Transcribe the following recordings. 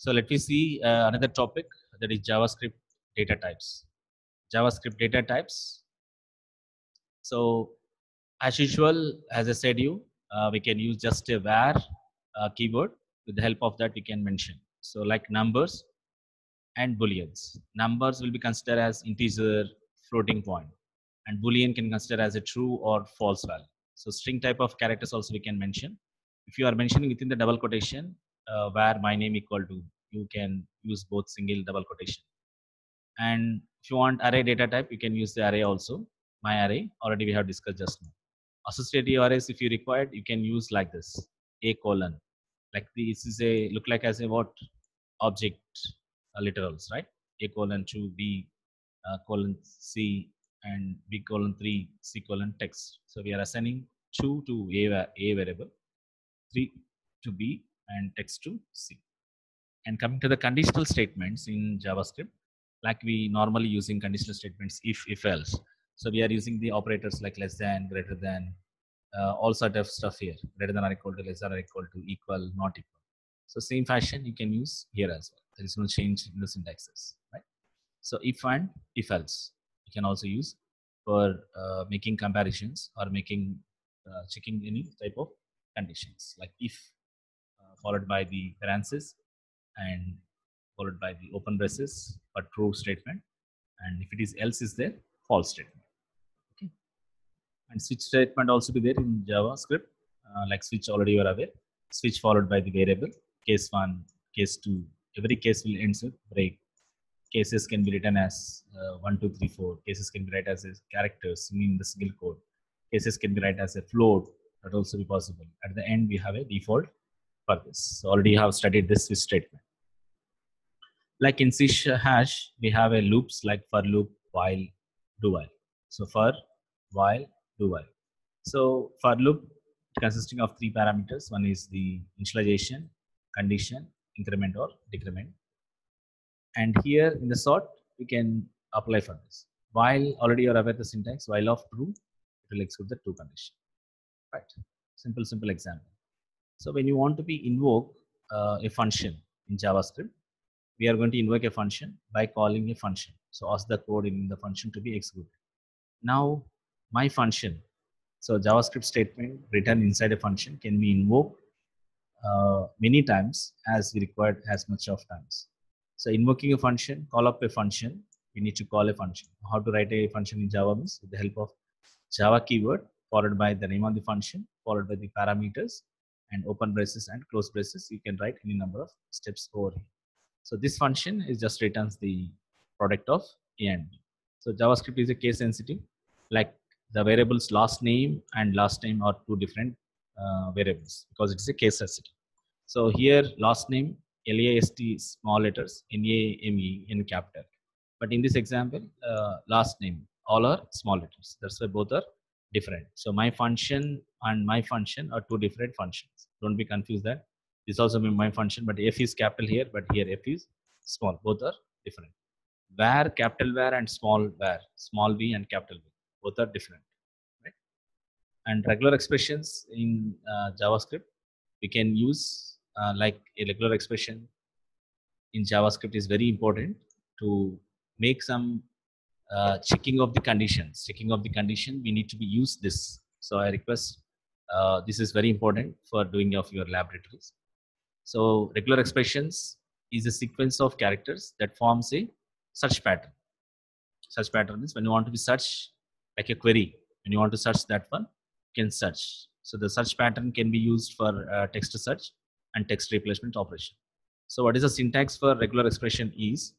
So let me see another topic, that is JavaScript data types. JavaScript data types. So as usual, as I said you, we can use just a var keyword. With the help of that, we can mention. So like numbers and booleans. Numbers will be considered as integer, floating point, and boolean can consider as a true or false value. So string type of characters also we can mention. If you are mentioning within the double quotation, where my name equal to, you can use both single double quotation. And if you want array data type, you can use the array also. My array already we have discussed just now. Associative arrays, if you required, you can use like this: a colon, like this is a look like as a what object literals, right? A colon 2 b colon c and b colon 3 c colon text. So we are assigning 2 to a variable, 3 to b, and text to c. And coming to the conditional statements in JavaScript, like we normally using conditional statements, if else. So we are using the operators like less than, greater than, all sort of stuff here. Greater than or equal to, less than or equal to, equal, not equal. So same fashion you can use here as well. There is no change in the syntaxes, right? So if and if else you can also use for making comparisons or making checking any type of conditions, like if followed by the parenthesis and followed by the open braces for true statement, and if it is else is there, false statement. Okay. And switch statement also be there in JavaScript, like switch already you are aware. Switch followed by the variable, case 1, case 2, every case will end with break. Cases can be written as 1 2 3 4. Cases can be written as characters mean the single code. Cases can be written as a float, that also be possible. At the end we have a default for this. So already have studied this switch statement. Like in C hash, we have a loops like for loop, while, do while. So for, while, do while. So for loop consisting of 3 parameters. One is the initialization, condition, increment or decrement. And here in the sort, we can apply for this. While already you are aware the syntax, while of true, it will execute the true condition. Right. Simple example. So when you want to be invoke a function in JavaScript, we are going to invoke a function by calling a function. So ask the code in the function to be executed. Now my function, so JavaScript statement written inside a function can be invoked many times as we required as much of times. So invoking a function, call up a function, we need to call a function. How to write a function in Java means with the help of Java keyword followed by the name of the function, followed by the parameters and open braces and close braces. You can write any number of steps over here. So this function is just returns the product of A and B. So JavaScript is a case sensitive, like the variables last name and last name are two different variables because it is a case sensitive. So here last name LAST small letters, NAME in capital. But in this example, last name all are small letters. That's why both are different. So my function and my function are two different functions. Don't be confused that this also means my function, but F is capital here, but here F is small. Both are different. Var, capital var, and small var, small v and capital V, both are different, right? And regular expressions in JavaScript, we can use like a regular expression in JavaScript is very important to make some checking of the conditions. Checking of the condition, we need to be use this. So I request this is very important for doing of your laboratories. So regular expressions is a sequence of characters that forms a search pattern. Search pattern is when you want to be search like a query. When you want to search that one, you can search. So the search pattern can be used for text search and text replacement operation. So what is the syntax for regular expression is,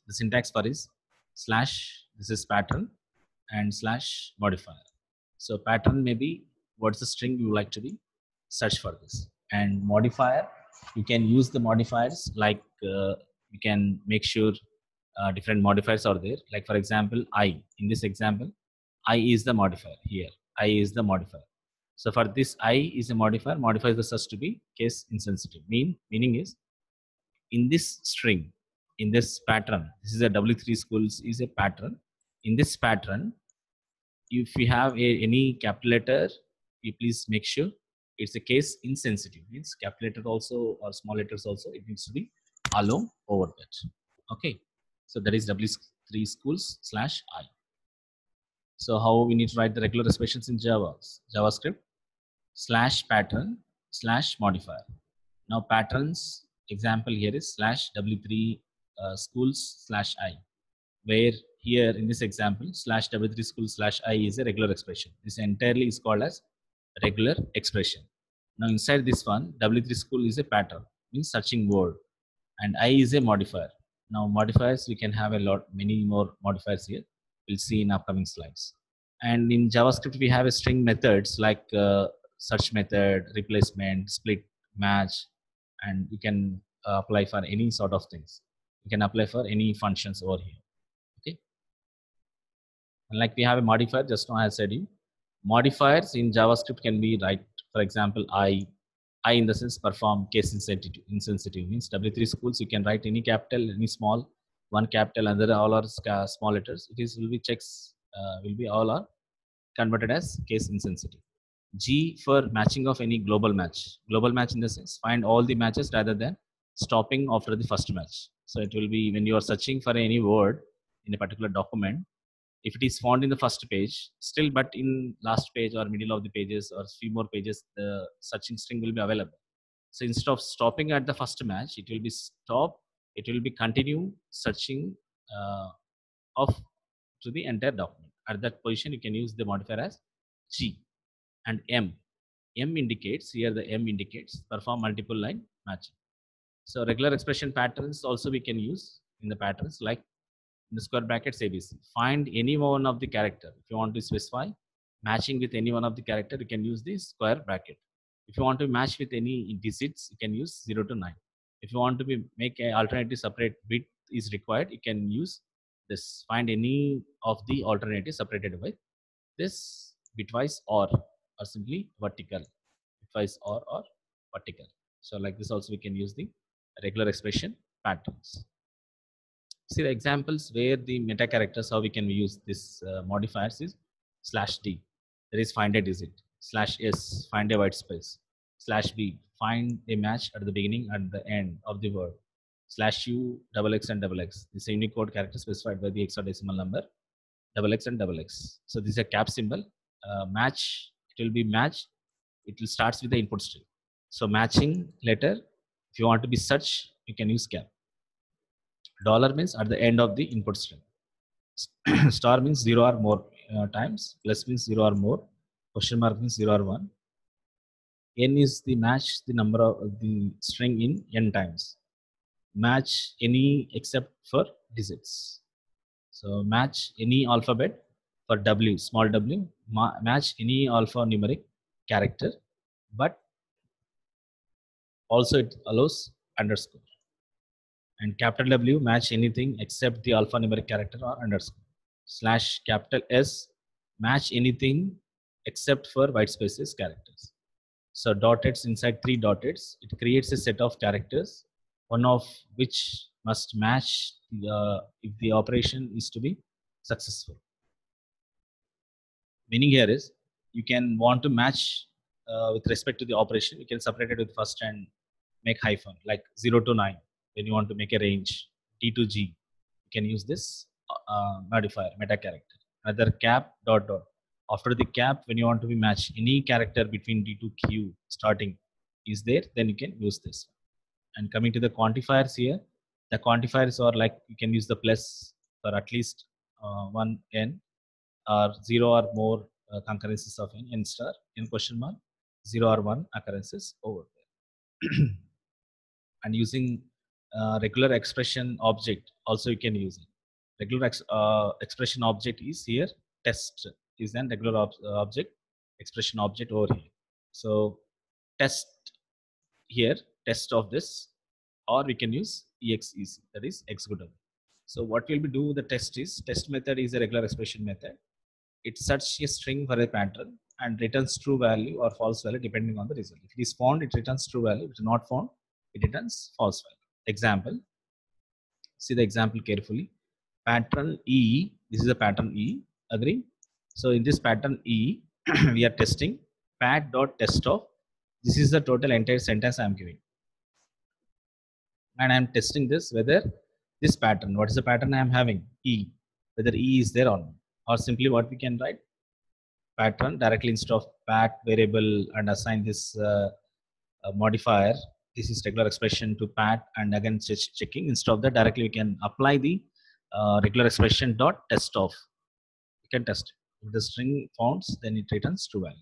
the syntax for is slash, this is pattern, and slash modifier. So pattern may be what's the string you like to be search for this, and modifier, you can use the modifiers like you can make sure different modifiers are there. Like for example, I, in this example, I is the modifier here. I is the modifier. So for this I is a modifier. Modifier is the such to be case insensitive. Meaning is in this string, in this pattern, this is a W3 schools is a pattern. In this pattern, if you have any capital letter, you please make sure it's a case insensitive. Means capital letter also or small letters also, it needs to be allow over that. Okay, so that is W3 schools/I. So how we need to write the regular expressions in JavaScript /pattern/modifier. Now patterns example here is /W3 schools/I, where here in this example /W3 schools/I is a regular expression. This entirely is called as regular expression. Now inside this one, W3 school is a pattern, means searching word, and I is a modifier. Now modifiers, we can have many more modifiers here. We'll see in upcoming slides. And in JavaScript, we have a string methods like search method, replacement, split, match, and you can apply for any sort of things. You can apply for any functions over here. Okay. And like we have a modifier, just now I said you, modifiers in JavaScript can be write, for example, I in the sense perform case insensitive means W3 schools, you can write any capital, any small, one capital, another all are small letters. It is will be checks, will be all are converted as case insensitive. G for matching of any global match. Global match in the sense find all the matches rather than stopping after the first match. So it will be when you are searching for any word in a particular document, if it is found in the first page still, but in last page or middle of the pages or few more pages, the searching string will be available. So instead of stopping at the first match, it will be it will be continue searching of to the entire document. At that position, you can use the modifier as G. And M indicates, here the M indicates perform multiple line matching. So regular expression patterns also we can use in the patterns, like in the square brackets ABC. Find any one of the character. If you want to specify matching with any one of the character, you can use the square bracket. If you want to match with any digits, you can use 0 to 9. If you want to make an alternative separate bit is required, you can use this. Find any of the alternative separated by this bitwise or simply vertical. Bitwise or vertical. So like this also we can use the regular expression patterns. See the examples where the meta characters, how we can use this modifiers is /D, there is find a digit, /S, find a white space, /B, find a match at the beginning and the end of the word, /U, XX and XX. This is a Unicode character specified by the hexadecimal number, XX and XX. So this is a cap symbol. Match, it will be match. It will starts with the input string. So matching letter, if you want to be such, you can use cap. Dollar means at the end of the input string. Star means 0 or more times. Plus means 0 or more. Question mark means 0 or 1. N is the match the number of the string in n times. Match any except for digits. So match any alphabet for W, small w. Match any alphanumeric character, but also it allows underscore. And capital W match anything except the alphanumeric character or underscore. /capital S match anything except for white spaces characters. So dotteds inside 3 dotteds, it creates a set of characters, one of which must match if the operation is to be successful. Meaning here is you can want to match with respect to the operation, you can separate it with first and make hyphen like 0 to 9. When you want to make a range T to G, you can use this modifier meta character. Another cap dot dot. After the cap, when you want to be match any character between D to Q starting is there, then you can use this. And coming to the quantifiers here, the quantifiers are like you can use the plus for at least one n or 0 or more concurrences of n star in question mark, 0 or 1 occurrences over there. And using regular expression object also you can use it. Regular expression object is here, test is an regular object, expression object over here. So test here, test of this, or we can use exec, that is executable. So what will be do the test is, test method is a regular expression method. It searches a string for a pattern and returns true value or false value depending on the result. If it is found, it returns true value. If it is not found, it returns false value. Example, see the example carefully. Pattern E, this is a pattern E, agree? So in this pattern E, we are testing pat.test of, this is the total entire sentence I am giving. and I'm testing this whether this pattern, what is the pattern I'm having, E, whether E is there or not. Or simply what we can write, pattern directly instead of pat variable and assign this modifier. This is regular expression to pat, and again checking. Instead of that, directly we can apply the regular expression dot test of. You can test it. If the string founds, then it returns true value,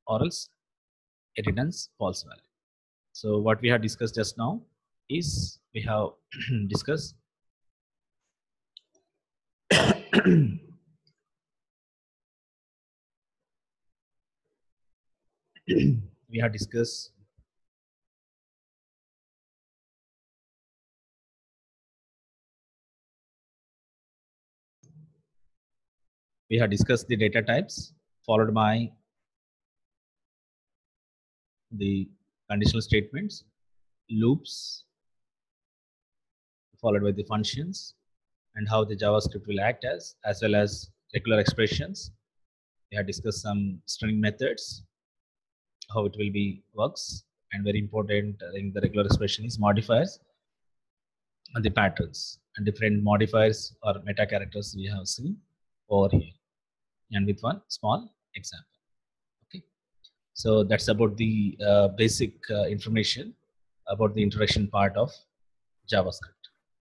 or else it returns false value. So what we have discussed just now is we have discussed we have discussed the data types, followed by the conditional statements, loops, followed by the functions, and how the JavaScript will act as well as regular expressions. We have discussed some string methods, how it will be works, and very important in the regular expression is modifiers and the patterns, and different modifiers or meta characters we have seen over here, and with one small example. Okay, so that's about the basic information about the introduction part of JavaScript.